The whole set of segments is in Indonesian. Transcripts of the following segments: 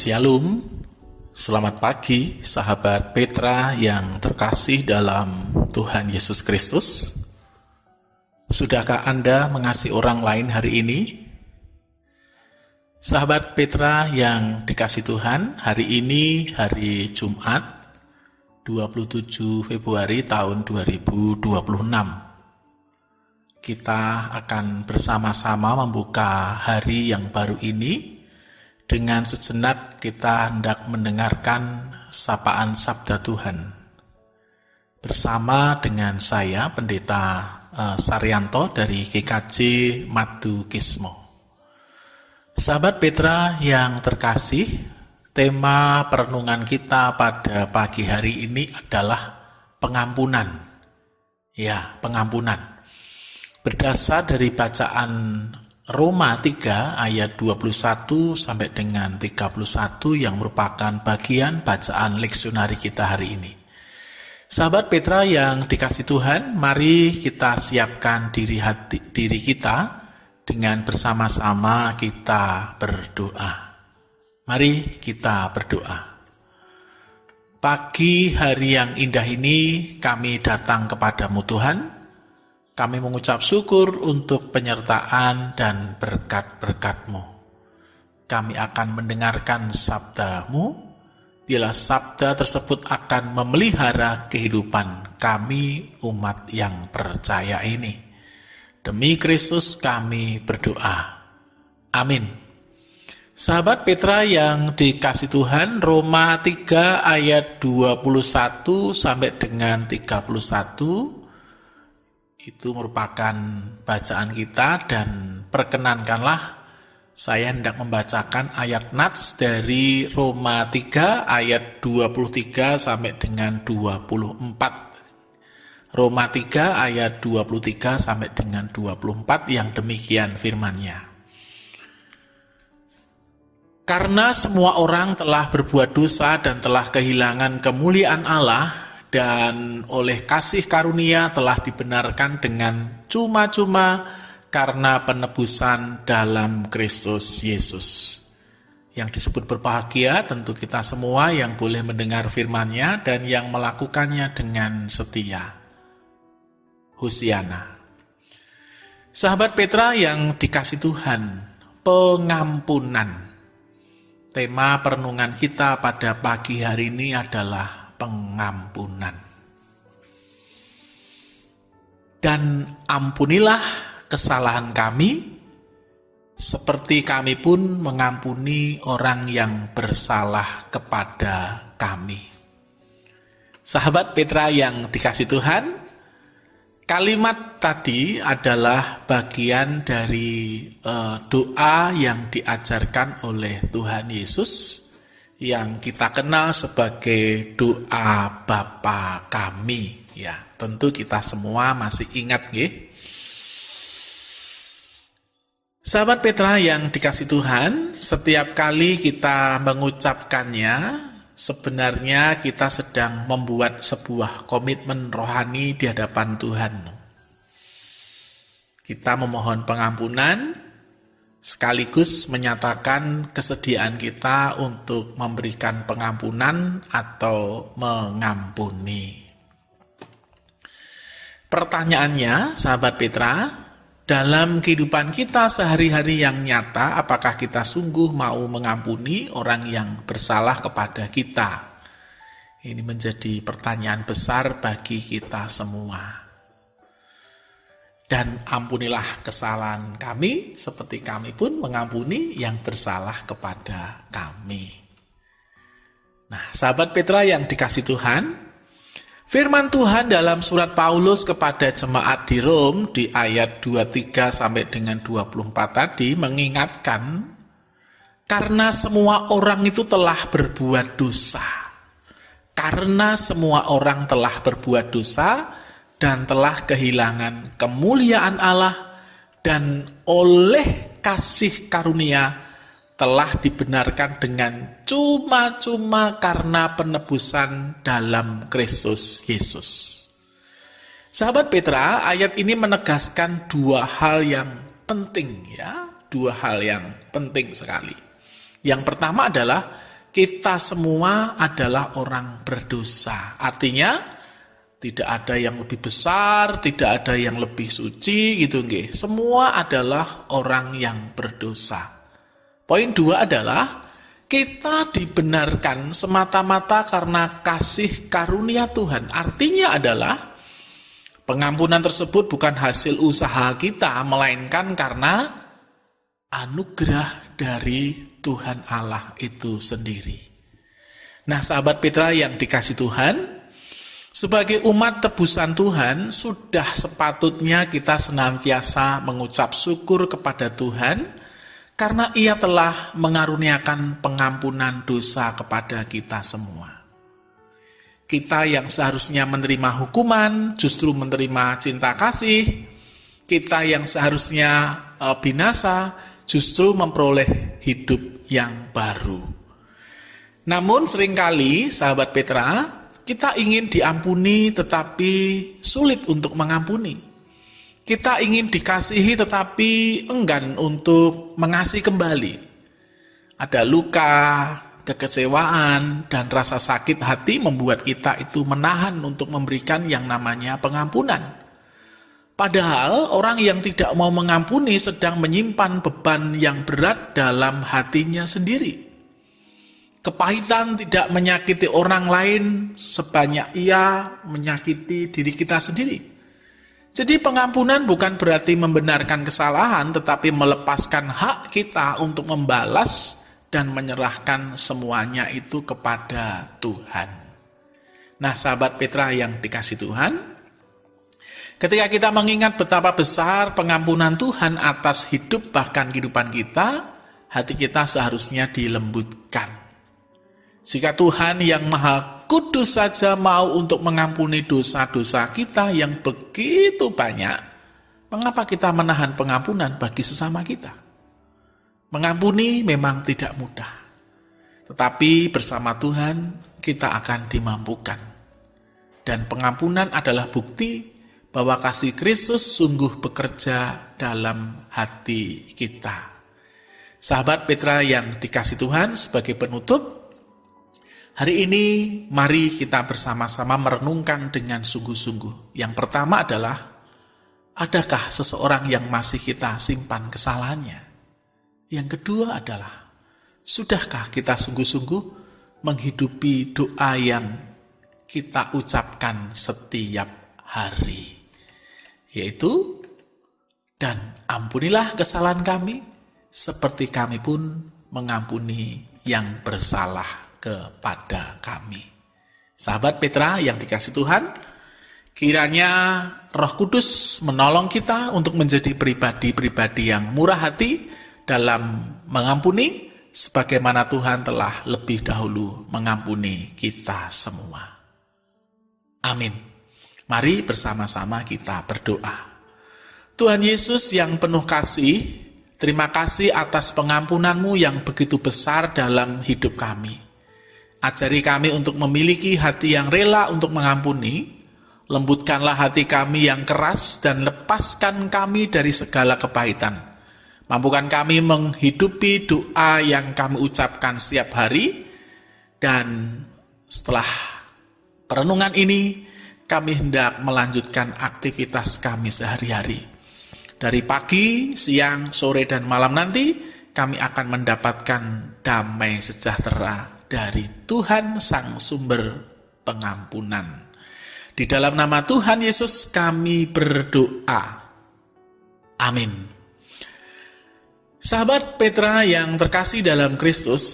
Shalom, selamat pagi sahabat Petra yang terkasih dalam Tuhan Yesus Kristus. Sudahkah Anda mengasihi orang lain hari ini? Sahabat Petra yang dikasih Tuhan, hari ini hari Jumat 27 Februari tahun 2026. Kita akan bersama-sama membuka hari yang baru ini. Dengan sejenak kita hendak mendengarkan sapaan Sabda Tuhan. Bersama dengan saya, Pendeta Saryanto dari GKJ Madu Kismo. Sahabat Petra yang terkasih, tema perenungan kita pada pagi hari ini adalah pengampunan. Ya, pengampunan. Berdasar dari bacaan Roma 3 ayat 21 sampai dengan 31 yang merupakan bagian bacaan leksionari kita hari ini. Sahabat Petra yang dikasih Tuhan, mari kita siapkan diri kita dengan bersama-sama kita berdoa. Mari kita berdoa. Pagi hari yang indah ini kami datang kepadamu Tuhan. Kami mengucap syukur untuk penyertaan dan berkat-berkat-Mu. Kami akan mendengarkan sabda-Mu, bila sabda tersebut akan memelihara kehidupan kami umat yang percaya ini. Demi Kristus kami berdoa. Amin. Sahabat Petra yang dikasih Tuhan, Roma 3 ayat 21 sampai dengan 31 itu merupakan bacaan kita, dan perkenankanlah saya hendak membacakan ayat nats dari Roma 3 ayat 23 sampai dengan 24. Roma 3 ayat 23 sampai dengan 24 yang demikian firman-Nya. Karena semua orang telah berbuat dosa dan telah kehilangan kemuliaan Allah, dan oleh kasih karunia telah dibenarkan dengan cuma-cuma karena penebusan dalam Kristus Yesus. Yang disebut berbahagia tentu kita semua yang boleh mendengar firman-Nya dan yang melakukannya dengan setia. Hosiana. Sahabat Petra yang dikasih Tuhan, pengampunan. Tema perenungan kita pada pagi hari ini adalah pengampunan. Dan ampunilah kesalahan kami, seperti kami pun mengampuni orang yang bersalah kepada kami. Sahabat Petra yang dikasih Tuhan, kalimat tadi adalah bagian dari doa yang diajarkan oleh Tuhan Yesus, yang kita kenal sebagai doa Bapa kami. Ya, tentu kita semua masih ingat nggih. Sahabat Petra yang dikasih Tuhan, setiap kali kita mengucapkannya, sebenarnya kita sedang membuat sebuah komitmen rohani di hadapan Tuhan. Kita memohon pengampunan, sekaligus menyatakan kesediaan kita untuk memberikan pengampunan atau mengampuni. Pertanyaannya, sahabat Petra, dalam kehidupan kita sehari-hari yang nyata, apakah kita sungguh mau mengampuni orang yang bersalah kepada kita? Ini menjadi pertanyaan besar bagi kita semua. Dan ampunilah kesalahan kami, seperti kami pun mengampuni yang bersalah kepada kami. Nah, sahabat Petra yang dikasih Tuhan, firman Tuhan dalam surat Paulus kepada jemaat di Rom di ayat 23 sampai dengan 24 tadi mengingatkan, karena semua orang itu telah berbuat dosa. Karena semua orang telah berbuat dosa, dan telah kehilangan kemuliaan Allah, dan oleh kasih karunia telah dibenarkan dengan cuma-cuma karena penebusan dalam Kristus Yesus. Sahabat Petra, ayat ini menegaskan dua hal yang penting ya, dua hal yang penting sekali. Yang pertama adalah kita semua adalah orang berdosa. Artinya tidak ada yang lebih besar, tidak ada yang lebih suci gitu nggih. Semua adalah orang yang berdosa. Poin 2 adalah kita dibenarkan semata-mata karena kasih karunia Tuhan. Artinya adalah pengampunan tersebut bukan hasil usaha kita, melainkan karena anugerah dari Tuhan Allah itu sendiri. Nah, sahabat Petra yang dikasih Tuhan, sebagai umat tebusan Tuhan, sudah sepatutnya kita senantiasa mengucap syukur kepada Tuhan karena Ia telah mengaruniakan pengampunan dosa kepada kita semua. Kita yang seharusnya menerima hukuman, justru menerima cinta kasih. Kita yang seharusnya binasa, justru memperoleh hidup yang baru. Namun seringkali, sahabat Petra, kita ingin diampuni tetapi sulit untuk mengampuni. Kita ingin dikasihi tetapi enggan untuk mengasihi kembali. Ada luka, kekecewaan, dan rasa sakit hati membuat kita itu menahan untuk memberikan yang namanya pengampunan. Padahal orang yang tidak mau mengampuni sedang menyimpan beban yang berat dalam hatinya sendiri. Kepahitan tidak menyakiti orang lain sebanyak ia menyakiti diri kita sendiri. Jadi pengampunan bukan berarti membenarkan kesalahan, tetapi melepaskan hak kita untuk membalas dan menyerahkan semuanya itu kepada Tuhan. Nah, sahabat Petra yang dikasih Tuhan, ketika kita mengingat betapa besar pengampunan Tuhan atas hidup bahkan kehidupan kita, hati kita seharusnya dilembutkan. Jika Tuhan yang Maha Kudus saja mau untuk mengampuni dosa-dosa kita yang begitu banyak, mengapa kita menahan pengampunan bagi sesama kita? Mengampuni memang tidak mudah, tetapi bersama Tuhan kita akan dimampukan. Dan pengampunan adalah bukti bahwa kasih Kristus sungguh bekerja dalam hati kita. Sahabat Petra yang dikasih Tuhan, sebagai penutup, hari ini mari kita bersama-sama merenungkan dengan sungguh-sungguh. Yang pertama adalah, adakah seseorang yang masih kita simpan kesalahannya? Yang kedua adalah, sudahkah kita sungguh-sungguh menghidupi doa yang kita ucapkan setiap hari? Yaitu, dan ampunilah kesalahan kami, seperti kami pun mengampuni yang bersalah kepada kami. Sahabat Petra yang dikasih Tuhan, kiranya Roh Kudus menolong kita untuk menjadi pribadi-pribadi yang murah hati dalam mengampuni, sebagaimana Tuhan telah lebih dahulu mengampuni kita semua. Amin. Mari bersama-sama kita berdoa. Tuhan Yesus yang penuh kasih, terima kasih atas pengampunan-Mu yang begitu besar dalam hidup kami. Ajari kami untuk memiliki hati yang rela untuk mengampuni, lembutkanlah hati kami yang keras dan lepaskan kami dari segala kepahitan. Mampukan kami menghidupi doa yang kami ucapkan setiap hari, dan setelah perenungan ini, kami hendak melanjutkan aktivitas kami sehari-hari. Dari pagi, siang, sore, dan malam nanti, kami akan mendapatkan damai sejahtera dari Tuhan Sang Sumber Pengampunan. Di dalam nama Tuhan Yesus kami berdoa. Amin. Sahabat Petra yang terkasih dalam Kristus,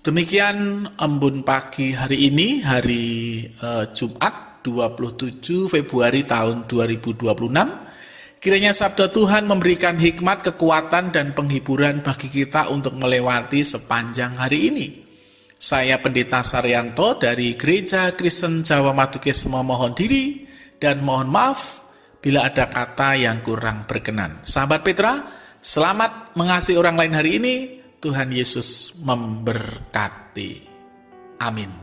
demikian embun pagi hari ini, hari Jumat 27 Februari tahun 2026. Kiranya sabda Tuhan memberikan hikmat, kekuatan, dan penghiburan bagi kita untuk melewati sepanjang hari ini. Saya Pendeta Saryanto dari Gereja Kristen Jawa Matukis memohon diri dan mohon maaf bila ada kata yang kurang berkenan. Sahabat Petra, selamat mengasihi orang lain hari ini. Tuhan Yesus memberkati. Amin.